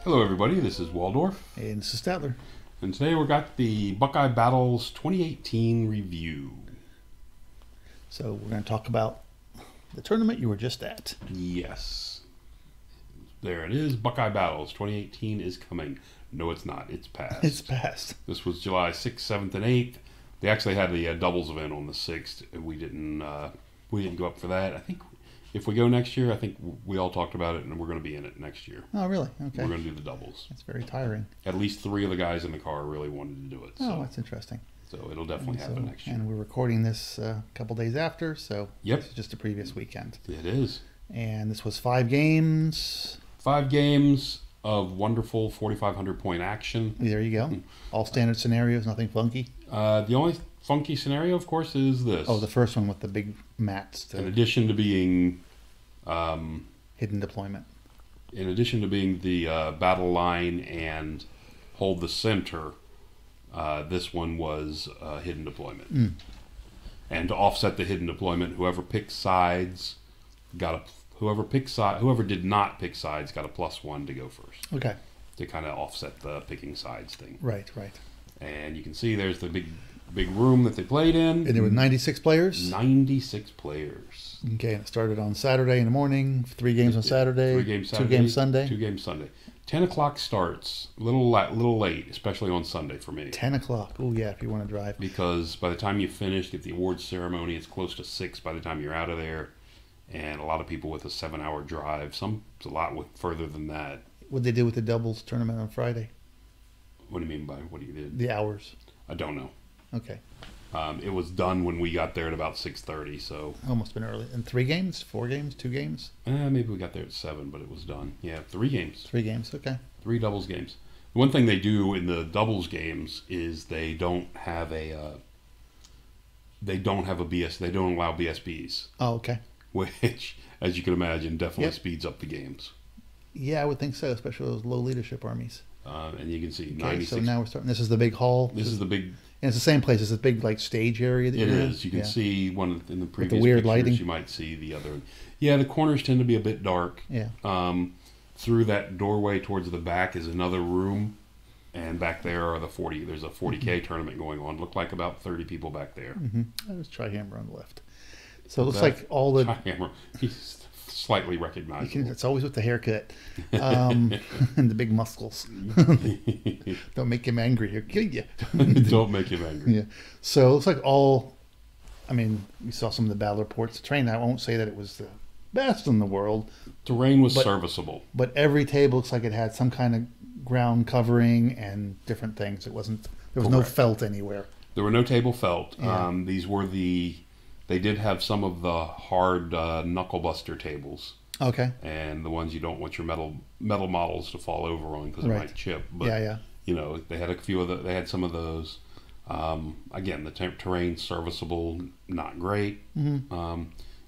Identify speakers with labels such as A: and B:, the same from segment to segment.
A: Hello everybody, this is Waldorf.
B: And this is Statler.
A: And today we've got the Buckeye Battles 2018 review.
B: So we're going to talk about the tournament you were just at.
A: Yes. There it is, Buckeye Battles 2018 is coming. No, it's not. It's past.
B: It's past.
A: This was July 6th, 7th, and 8th. They actually had the doubles event on the 6th. We didn't go up for that. I think if we go next year, I think we all talked about it, and we're going to be in it next year.
B: Oh, really? Okay.
A: We're going to do the doubles.
B: That's very tiring.
A: At least 3 of the guys in the car really wanted to do it.
B: Oh, that's interesting.
A: So it'll definitely happen next year.
B: And we're recording this a couple days after, so
A: yep.
B: This is just a previous weekend.
A: It is.
B: And this was 5 games.
A: 5 games of wonderful 4,500 point action.
B: There you go. All standard scenarios, nothing funky.
A: The only funky scenario, of course, is this.
B: Oh, the first one with the big mats.
A: In addition to being
B: hidden deployment.
A: In addition to being the battle line and hold the center, this one was hidden deployment. And to offset the hidden deployment, whoever picked sides got a. Whoever did not pick sides got a +1 to go first.
B: Okay.
A: To kind of offset the picking sides thing.
B: Right, right.
A: And you can see there's the big room that they played in.
B: And there were 96 players?
A: 96 players.
B: Okay, and it started on Saturday in the morning, 3 games on Saturday,
A: 3 games Saturday,
B: 2 games Sunday.
A: 2 games Sunday. 10 o'clock starts, a little late, especially on Sunday for me.
B: 10 o'clock. Oh, yeah, if you want to drive.
A: Because by the time you finish, get the awards ceremony, it's close to 6 by the time you're out of there. And a lot of people with a 7-hour drive. Some a lot further than that.
B: What they did with the doubles tournament on Friday?
A: What do you mean by what you did?
B: The hours.
A: I don't know.
B: Okay.
A: It was done when we got there at about 6:30. So
B: almost been early. And 3 games, 4 games, 2 games.
A: Maybe we got there at 7, but it was done. Yeah, 3 games.
B: 3 games. Okay.
A: 3 doubles games. The one thing they do in the doubles games is they don't have a. They don't allow BSBs.
B: Oh, okay.
A: Which, as you can imagine, definitely speeds up the games.
B: Yeah, I would think so, especially those low leadership armies.
A: And you can see
B: 96. So now we're starting. This is the big hall.
A: This is the big.
B: And it's the same place. It's a big stage area.
A: It is. You can see one in the previous
B: with the weird
A: pictures,
B: lighting.
A: You might see the other. Yeah, the corners tend to be a bit dark.
B: Yeah.
A: Through that doorway towards the back is another room, and back there are the 40. There's a 40K tournament going on. Looked like about 30 people back there.
B: There's Trihammer on the left. So it looks like all the
A: Trihammer. He's slightly recognizable.
B: It's always with the haircut and the big muscles. Don't make him angry. He'll kill you.
A: Don't make him angry.
B: Yeah. So it looks like all. I mean, we saw some of the battle reports. The terrain, I won't say that it was the best in the world.
A: Terrain was serviceable.
B: But every table looks like it had some kind of ground covering and different things. It wasn't. There was no felt anywhere.
A: There were no table felt.
B: Yeah.
A: These were the. They did have some of the hard knuckle buster tables.
B: Okay.
A: And the ones you don't want your metal models to fall over on because it might chip. But,
B: yeah.
A: You know, they had a few of they had some of those. Again, the terrain serviceable, not great.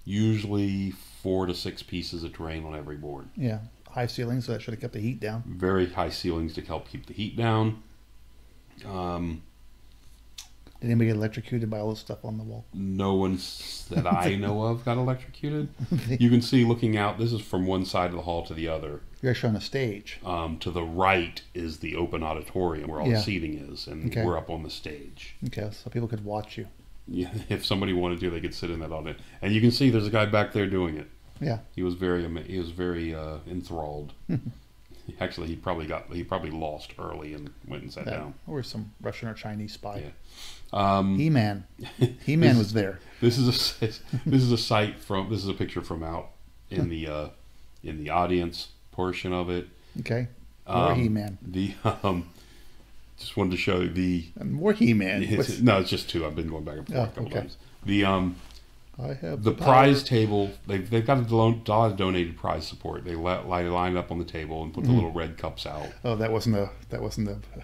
A: Usually 4 to 6 pieces of terrain on every board.
B: Yeah. High ceilings, so that should have kept the heat down.
A: Very high ceilings to help keep the heat down.
B: Did anybody get electrocuted by all this stuff on the wall?
A: No one that I know of got electrocuted. You can see looking out, this is from one side of the hall to the other.
B: You're actually on a stage.
A: To the right is the open auditorium where all the seating is, and we're up on the stage.
B: Okay, so people could watch you.
A: Yeah, if somebody wanted to, they could sit in that audience. And you can see there's a guy back there doing it.
B: Yeah.
A: He was very enthralled. Actually, he probably lost early and went and sat down.
B: Or some Russian or Chinese spy.
A: Yeah.
B: He-Man. He-Man was there.
A: This is a picture from out in the audience portion of it.
B: Okay. More He-Man.
A: Just wanted to show you the
B: more He-Man.
A: No, it's just 2. I've been going back and forth a couple times.
B: I have
A: the prize table. They've got a lot of donated prize support. They line up on the table and put the little red cups out.
B: Oh, that wasn't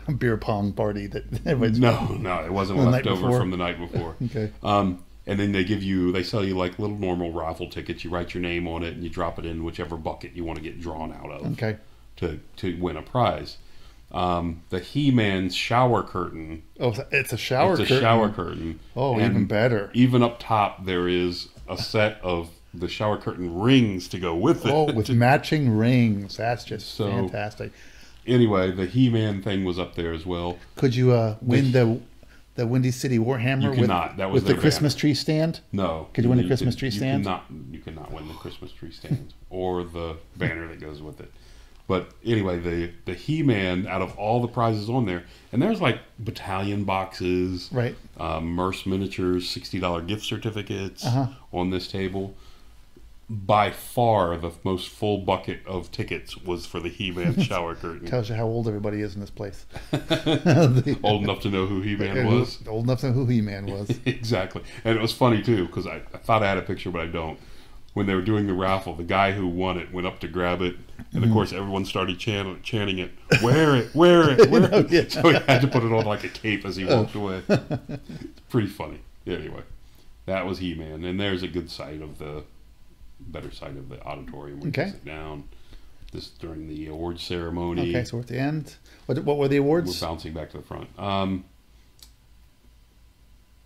B: a beer pong party that.
A: No, it wasn't left over from the night before.
B: Okay.
A: And then they sell you like little normal raffle tickets. You write your name on it and you drop it in whichever bucket you want to get drawn out of.
B: Okay.
A: To win a prize. The He-Man's shower curtain.
B: Oh, it's a shower curtain.
A: It's a shower curtain.
B: Oh, and even better.
A: Even up top, there is a set of the shower curtain rings to go with it.
B: Oh, with matching rings. That's just fantastic.
A: Anyway, the He-Man thing was up there as well.
B: Could you win the Windy City Warhammer
A: You cannot. That was
B: with the
A: their
B: Christmas
A: banner.
B: tree stand?
A: No.
B: Could you win the Christmas tree stand?
A: You cannot win the Christmas tree stand or the banner that goes with it. But anyway, the He-Man, out of all the prizes on there, and there's like battalion boxes,
B: Right.
A: Merce miniatures, $60 gift certificates on this table. By far, the most full bucket of tickets was for the He-Man shower curtain.
B: Tells you how old everybody is in this place.
A: Old enough to know who He-Man was.
B: Old enough to know who He-Man was.
A: Exactly. And it was funny, too, because I thought I had a picture, but I don't. When they were doing the raffle, the guy who won it went up to grab it, and of course everyone started chanting it, wear it, wear it, wear it.
B: Yeah.
A: So he had to put it on like a cape as he walked away. It's pretty funny. Anyway, that was He-Man, and there's a good sight of the better side of the auditorium where you can sit down. This during the awards ceremony.
B: Okay, so we're at the end. What were the awards?
A: We're bouncing back to the front.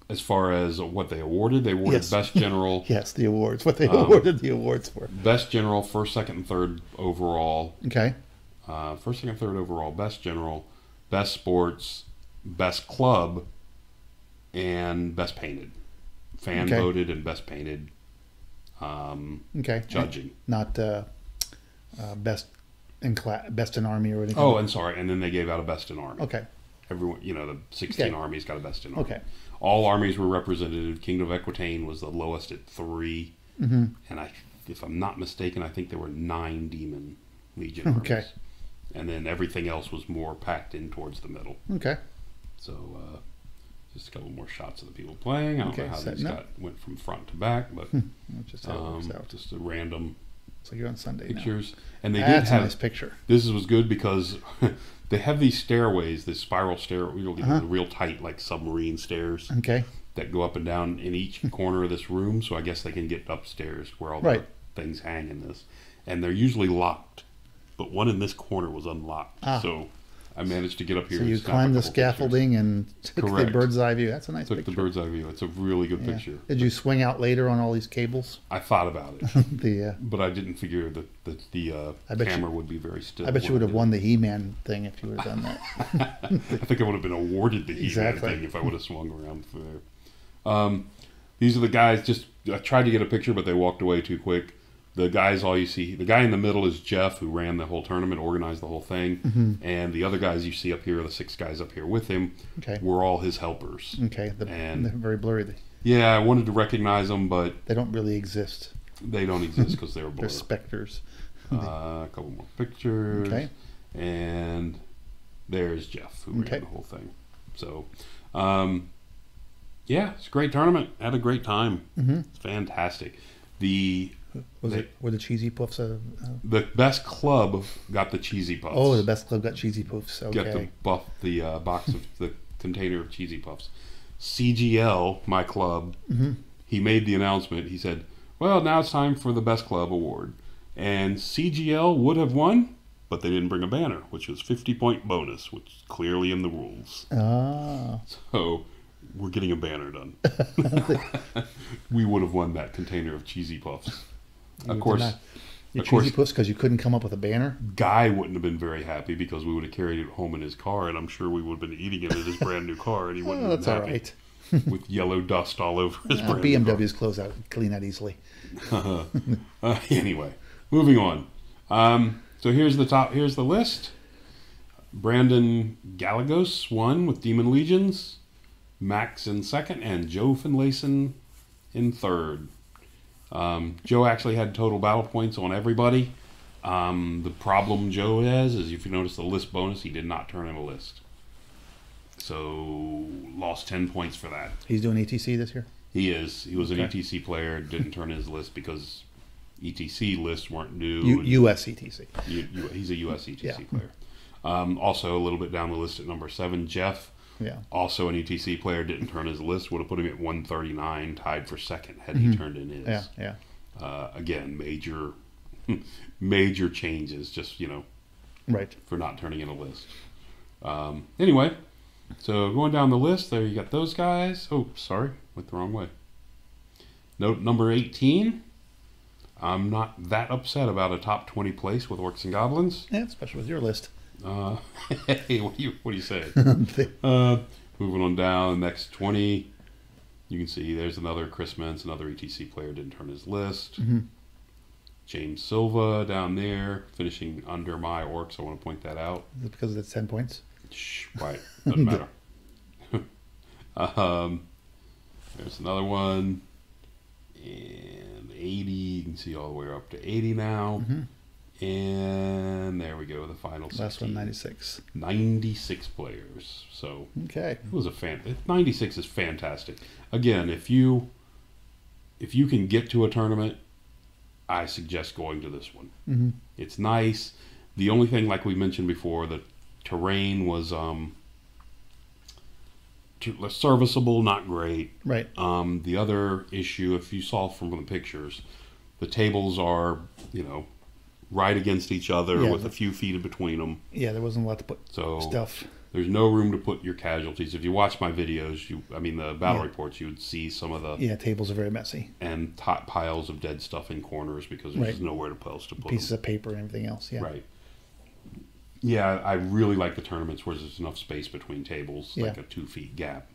A: As far as what they awarded Best General.
B: Yes, the awards. What they awarded the awards for.
A: Best General, first, second, and third overall.
B: Okay.
A: First, second, third overall. Best General, Best Sports, Best Club, and Best Painted. Fan voted and Best Painted. Judging.
B: Not best in Army or anything.
A: Oh, and sorry, and then they gave out a Best in Army.
B: Okay.
A: Everyone, the 16 armies got a Best in Army.
B: Okay.
A: All armies were represented. Kingdom of Equitaine was the lowest at 3. Mm-hmm. And if I'm not mistaken, I think there were 9 Demon Legion armies.
B: Okay.
A: And then everything else was more packed in towards the middle.
B: Okay.
A: So just a couple more shots of the people playing. I don't know how these went from front to back, but
B: just how it works out.
A: Just a random
B: So you're on Sunday
A: pictures.
B: Now.
A: And they
B: That's
A: did have
B: a nice picture.
A: This was good because they have these stairways, this spiral stair, real tight, like submarine stairs.
B: Okay.
A: That go up and down in each corner of this room. So I guess they can get upstairs where all the things hang in this. And they're usually locked, but one in this corner was unlocked. So I managed to get up here.
B: So you climbed the scaffolding and took the bird's eye view. That's a nice picture.
A: Took the bird's eye view. It's a really good picture.
B: Did you swing out later on all these cables?
A: I thought about it,
B: the
A: but I didn't figure that the camera would be very still.
B: I bet you would have won the He-Man thing if you would have done that.
A: I think I would have been awarded the He-Man thing if I would have swung around there. These are the guys. I tried to get a picture, but they walked away too quick. The guys, all you see, the guy in the middle is Jeff, who ran the whole tournament, organized the whole thing. And the other guys you see up here, the 6 guys up here with him, were all his helpers.
B: Okay, and they're very blurry.
A: Yeah, I wanted to recognize them, but
B: they don't really exist.
A: They don't exist because they're blurred.
B: They're specters.
A: A couple more pictures.
B: Okay.
A: And there's Jeff, who ran the whole thing. So, yeah, it's a great tournament. Had a great time. It's fantastic.
B: Were the cheesy puffs?
A: The best club got the cheesy puffs.
B: Oh, the best club got cheesy puffs. Okay.
A: Got the box of the container of cheesy puffs. CGL, my club, he made the announcement. He said, "Well, now it's time for the best club award." And CGL would have won, but they didn't bring a banner, which was 50-point bonus, which is clearly in the rules.
B: Ah.
A: So we're getting a banner done. We would have won that container of cheesy puffs. Of course,
B: cheesy puffs because you couldn't come up with a banner.
A: Guy wouldn't have been very happy because we would have carried it home in his car, and I'm sure we would have been eating it in his brand new car, and he wouldn't have been happy.
B: That's all right.
A: With yellow dust all over his brand new car.
B: BMWs clean out easily.
A: Anyway, moving on. So here's the list. Brandon Gallegos won with Demon Legions. Max in second, and Joe Finlayson in third. Joe actually had total battle points on everybody. The problem Joe has is, if you notice the list bonus, he did not turn in a list. So, lost 10 points for that.
B: He's doing ETC this year?
A: He is. He was an ETC player, didn't turn in his list because ETC lists weren't due.
B: US ETC.
A: He's a US ETC player. Also, a little bit down the list at number 7, Jeff.
B: Yeah.
A: Also an ETC player, didn't turn his list, would have put him at 139, tied for second had he turned in his.
B: Yeah.
A: Again, major changes, just,
B: right,
A: for not turning in a list. Anyway, so going down the list, there you got those guys. Oh, sorry, went the wrong way. Note number 18. I'm not that upset about a top 20 place with Orcs and Goblins.
B: Yeah, especially with your list.
A: Uh, hey, what do you say? Moving on down, next 20. You can see there's another Chris Mintz, another ETC player, didn't turn his list. James Silva down there, finishing under my orcs. I want to point that out.
B: Is it because it's 10 points?
A: Shh, quiet. Doesn't matter. There's another one. And 80. You can see all the way up to 80 now. And there we go, the final 16.
B: Last one, 96.
A: 96 players. So
B: Okay.
A: it was 96 is fantastic. Again, if you can get to a tournament, I suggest going to this one. It's nice. The only thing, like we mentioned before, the terrain was serviceable, not great.
B: Right.
A: The other issue, if you saw from the pictures, the tables are, right against each other with a few feet in between them.
B: Yeah, there wasn't a lot to put stuff.
A: There's no room to put your casualties. If you watch my videos, the battle reports, you would see some of the...
B: Yeah, tables are very messy.
A: And top piles of dead stuff in corners because there's nowhere else to put
B: Pieces
A: them.
B: of paper and everything else, yeah.
A: Right. Yeah, I really like the tournaments where there's enough space between tables, like a 2 feet gap.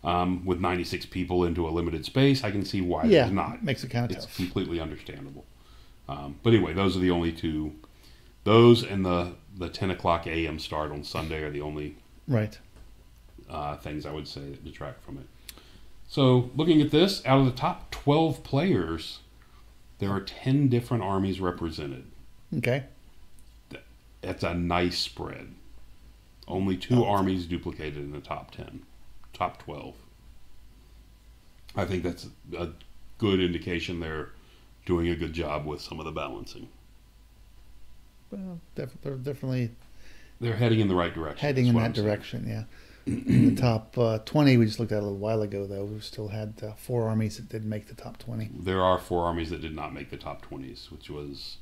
A: With 96 people into a limited space, I can see why there's not.
B: Makes it kind of
A: tough. It's
B: tough.
A: completely understandable. But anyway, those are the only two. Those and the 10 o'clock a.m. start on Sunday are the only things I would say that detract from it. So looking at this, out of the top 12 players, there are 10 different armies represented.
B: Okay.
A: That's a nice spread. Only 2 armies duplicated in the top 10. Top 12. I think that's a good indication they're doing a good job with some of the balancing.
B: Well, they're definitely
A: they're heading in the right direction.
B: Heading in that direction, yeah. The top 20 we just looked at a little while ago, though. We still had 4 armies that didn't make the top 20.
A: There are 4 armies that did not make the top 20s, which was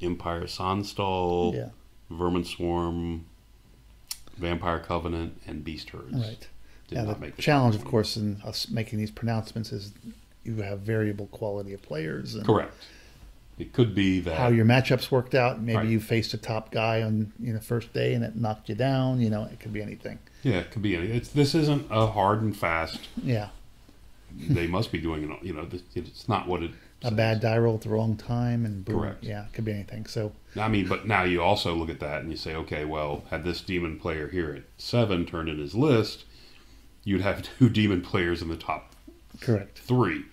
A: Empire Sanstall, Vermin Swarm, Vampire Covenant, and Beast Herds.
B: Right.
A: Did not make the
B: challenge,
A: top 20.
B: of course, in us making these pronouncements is you have variable quality of players. And
A: correct. It could be that
B: how your matchups worked out. Maybe you faced a top guy on first day and it knocked you down. It could be anything.
A: Yeah, it could be anything. This isn't a hard and fast.
B: Yeah.
A: They must be doing it. It's not what it.
B: A bad die roll at the wrong time and boom.
A: Correct.
B: Yeah, it could be anything. So.
A: But now you also look at that and you say, okay, well, had this demon player here at 7 turned in his list, you'd have 2 demon players in the top.
B: Correct.
A: 3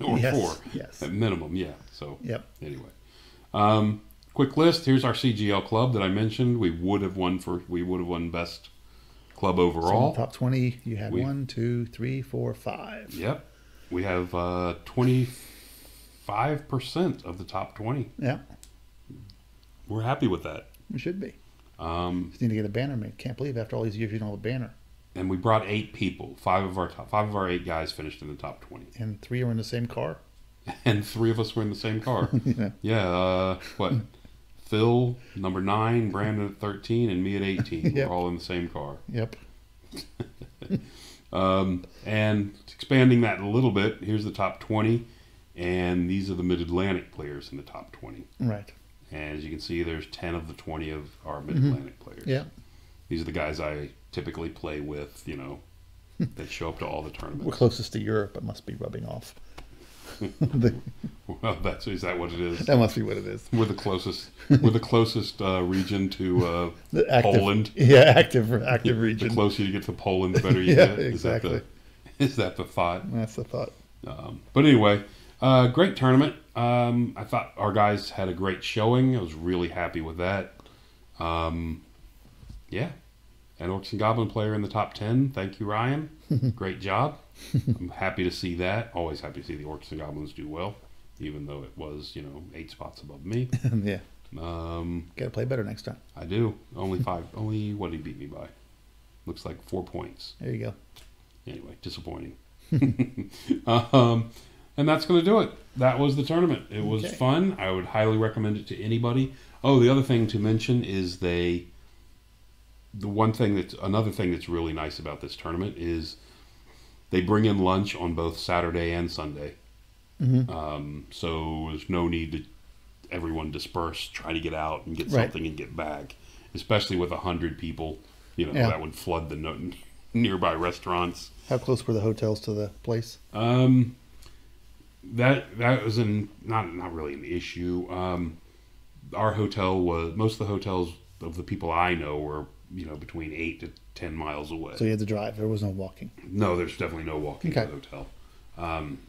A: or 4
B: yes.
A: at minimum. Yeah. So
B: anyway,
A: quick list. Here's our CGL club that I mentioned. We would have won best club overall.
B: So top 20. You had 1, 2, 3, 4, 5.
A: Yep. We have 25% of the top 20.
B: Yeah.
A: We're happy with that.
B: We should be. Just need to get a banner made. Can't believe after all these years you don't have a banner.
A: And we brought 8 people. 5 of our 8 guys finished in the top 20.
B: And 3 were in the same car.
A: And 3 of us were in the same car.
B: Yeah.
A: What? Phil, number 9, Brandon at 13, and me at 18. We're all in the same car.
B: Yep.
A: And expanding that a little bit, here's the top 20. And these are the Mid-Atlantic players in the top 20.
B: Right.
A: And as you can see, there's 10 of the 20 of our Mid-Atlantic players.
B: Yeah.
A: These are the guys I typically play with, that show up to all the tournaments.
B: We're closest to Europe. It must be rubbing off.
A: Well, is that what it is?
B: That must be what it is.
A: We're the closest. We're the closest region to Poland.
B: Yeah, active region.
A: The closer you get to Poland, the better you
B: yeah,
A: get.
B: Exactly.
A: Is that the thought?
B: That's the thought.
A: But anyway, great tournament. I thought our guys had a great showing. I was really happy with that. Yeah. An Orcs and Goblin player in the top 10. Thank you, Ryan. Great job. I'm happy to see that. Always happy to see the Orcs and Goblins do well, even though it was, 8 spots above me.
B: Yeah. Got to play better next time.
A: I do. Only 5. Only what did he beat me by? Looks like 4 points.
B: There you go.
A: Anyway, disappointing. And that's going to do it. That was the tournament. It was fun. I would highly recommend it to anybody. Oh, the other thing to mention is another thing that's really nice about this tournament is they bring in lunch on both Saturday and Sunday. So there's no need to everyone disperse, try to get out and get something and get back. especially with 100 people. You know,
B: Yeah.
A: that would flood the nearby restaurants.
B: How close were the hotels to the place?
A: That was not really an issue. Our hotel was, most of the hotels of the people I know were, you know, between 8 to 10 miles away.
B: So you had to drive. There was no walking.
A: No, there's definitely no walking to
B: Okay.
A: the hotel.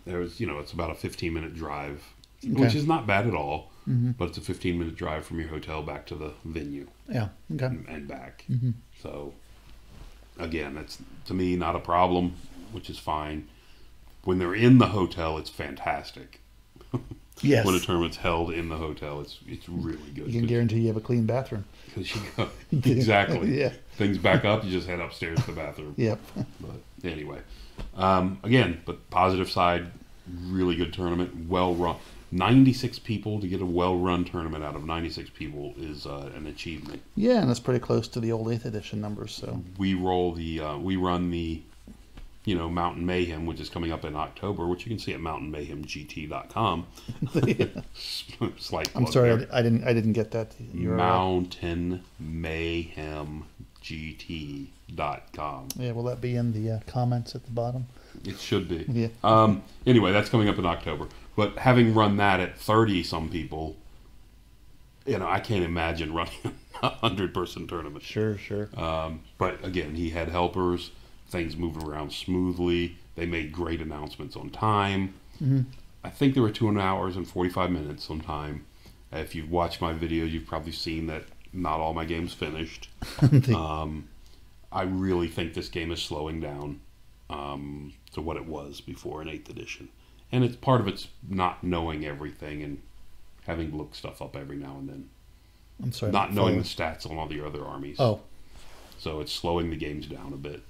A: There was, you know, it's about a 15-minute drive,
B: Okay.
A: which is not bad at all.
B: Mm-hmm.
A: But it's a 15-minute drive from your hotel back to the venue
B: Yeah. Okay.
A: and back.
B: Mm-hmm.
A: So, again, that's to me not a problem, which is fine. When they're in the hotel, it's fantastic.
B: Yes.
A: When a tournament's held in the hotel, it's really good.
B: You can guarantee you have a clean bathroom.
A: Because you go, exactly.
B: Yeah.
A: Things back up, you just head upstairs to the bathroom.
B: Yep.
A: But anyway, again, but positive side, really good tournament, well run. 96 people to get a well-run tournament out of 96 people is an achievement.
B: Yeah, and that's pretty close to the old 8th edition numbers. So
A: We run the, you know, Mountain Mayhem, which is coming up in October, which you can see at mountainmayhemgt.com. Slight
B: I'm
A: plug
B: sorry,
A: there.
B: I didn't get that URL.
A: mountainmayhemgt.com.
B: Yeah, will that be in the comments at the bottom?
A: It should be.
B: Yeah.
A: Anyway, that's coming up in October. But having run that at 30-some people, you know, I can't imagine running a 100-person tournament.
B: Sure.
A: But again, he had helpers. Things moved around smoothly. They made great announcements on time.
B: Mm-hmm.
A: I think there were 2 hours and 45 minutes on time. If you've watched my videos, you've probably seen that not all my games finished. I really think this game is slowing down to what it was before in 8th edition. And it's part of it's not knowing everything and having to look stuff up every now and then.
B: I'm sorry.
A: Not knowing the stats on all the other armies.
B: Oh.
A: So it's slowing the games down a bit.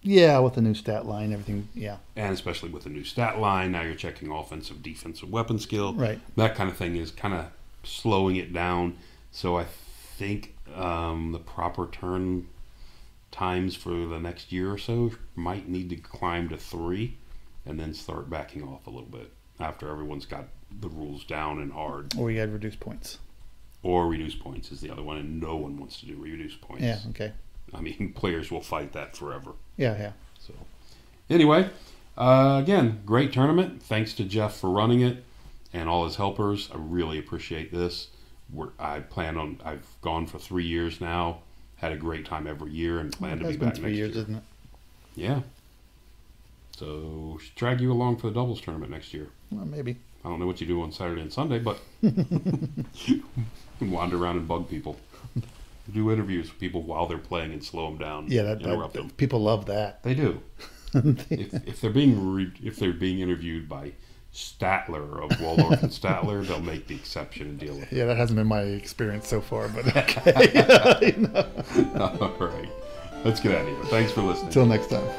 B: Yeah, with the new stat line, everything. Yeah.
A: And especially with the new stat line, now you're checking offensive, defensive, weapon skill.
B: Right.
A: That kind of thing is kind of slowing it down. So I think the proper turn times for the next year or so might need to climb to 3 and then start backing off a little bit after everyone's got the rules down and hard.
B: Or you had reduced points.
A: Or reduce points is the other one, and no one wants to do reduce points.
B: Yeah, okay.
A: I mean, players will fight that forever.
B: Yeah.
A: So, anyway, again, great tournament. Thanks to Jeff for running it and all his helpers. I really appreciate this. I've gone for 3 years now. Had a great time every year and plan to be back next year.
B: It's been 3 years, isn't it?
A: Yeah. So, should drag you along for the doubles tournament next year.
B: Well, maybe.
A: I don't know what you do on Saturday and Sunday, but wander around and bug people. Do interviews with people while they're playing and slow them down.
B: Yeah,
A: interrupt them.
B: People love that.
A: They do. if they're being interviewed by Statler of Waldorf and Statler, they'll make the exception and deal with it.
B: Yeah, that hasn't been my experience so far, but okay.
A: All right. Let's get out of here. Thanks for listening.
B: Until next time.